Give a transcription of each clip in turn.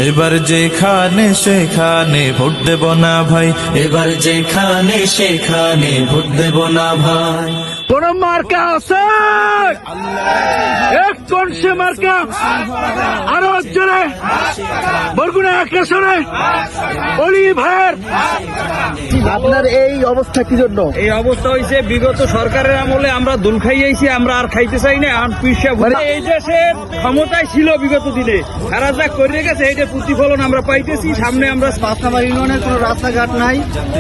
এবার যেখানে সেখানে ভোট দেব না ভাই, এবার যেখানে সেখানে ভোট দেব না ভাই। কোন মার্কা আছে? এক কনসে মার্কা আরো জোরে বরগুনা কেশরে অলি ভাইয়ের। আপনার এই অবস্থা কি জন্য? এই অবস্থা হয়েছে বিগত সরকারের আমলে আমরা দুল খাইয়েছি, আমরা আর খাইতে চাই না। এই দেশের ক্ষমতায় ছিল বিগত দিনে, তারা যা করে গেছে এইটার প্রতিফলন আমরা পাইতেছি। সামনে আমরা 5 নাম্বার ইউনিয়নের কোনো রাস্তাঘাট নাই,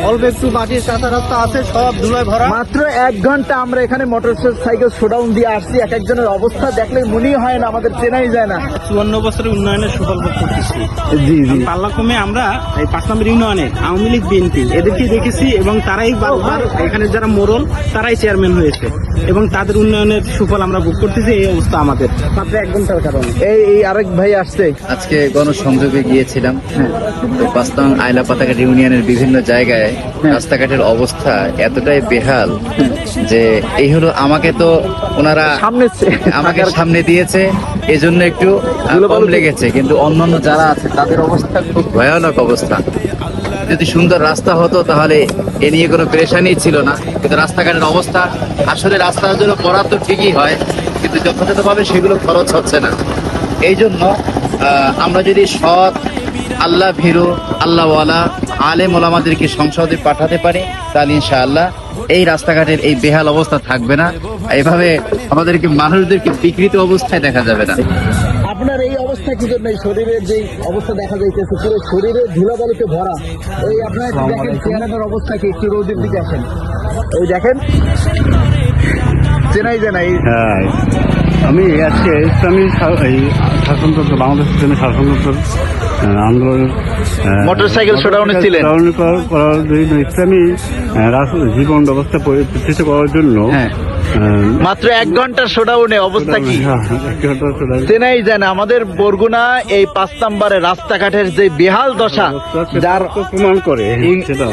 অল্প একটু বাটির কাঁচা রাস্তা আছে, সব ধুলায় ভরা। মাত্র 1 ঘন্টা আমরা এখানে মোটর সাইকেল শোডাউন দিয়ে আসছি। এক একজনের অবস্থা দেখলে মনেই হয় না, আমাদের চেনাই যায় না। 54 বছরের উন্নয়নের সুফল ভোগ করতেছি। জি জি, পাল্লা কমে আমরা এই 5 নম্বর ইউনিয়নে আওয়ামী লীগ বিএনপি এদেরকে দেখেছি এবং তারাই বারবার এখানে যারা মোড়ল তারাই চেয়ারম্যান হয়েছে এবং তাদের উন্নয়নের সুফল আমরা ভোগ করতেছি। এই অবস্থা আমাদের মাত্র 1 ঘন্টার কারণে। এই আরেক ভাই আসছে। আজকে গণসংযোগে গিয়েছিলাম, তো 5 নং আইলা পাতাঘাট ইউনিয়নের বিভিন্ন জায়গায় রাস্তাঘাটের অবস্থা এতটাই বেহাল যে এই হলো আমাকে তো ওনারা আমাকে সামনে দিয়েছে, এজন্য একটু কম লেগেছে, কিন্তু অন্যান্য যারা আছে তাদের অবস্থা খুব ভয়ানক অবস্থা। যদি সুন্দর রাস্তা হতো তাহলে এ নিয়ে কোনো পেরেশানি ছিল না, কিন্তু রাস্তাঘাটের অবস্থা আসলে রাস্তার জন্য বরাদ্দ ঠিকই হয় কিন্তু যথাযথভাবে সেগুলো খরচ হচ্ছে না। এই জন্য আমরা যদি সৎ আল্লাহ ভীরু আল্লাহওয়ালা আলেম ওলামাদেরকে সংসদে পাঠাতে পারি তাহলে ইনশাআল্লাহ এই রাস্তাঘাটের এই বেহাল অবস্থা থাকবে না। এভাবে আমাদেরকে মানুষদেরকে বিকৃত অবস্থায় দেখা যাবে না। আপনার এই অবস্থা কি জন্য? এই শরীরের যে অবস্থা দেখা যাইতেছে, পুরো শরীরে ধুলাবালিতে ভরা। এই আপনার দেখেন চেহারাটার অবস্থা কি? একটু রোদের দিকে আসেন, এই দেখেন, চেনাই জানাই। হ্যাঁ, আমি আজকে ইসলামী শাসনতন্ত্র, বাংলাদেশ ইসলামী শাসনতন্ত্র আন্দোলন মোটরসাইকেল শোডাউনে ছিলেন। করার জন্য ইসলামী জীবন ব্যবস্থা প্রতিষ্ঠিত করার জন্য মাত্র 1 ঘন্টার শোডাউনে অবস্থা কি চেনাই যায় না। আমাদের বরগুনা এই 5 নম্বরের রাস্তাঘাটের যে বেহাল দশা, যার প্রমাণ করে সেটা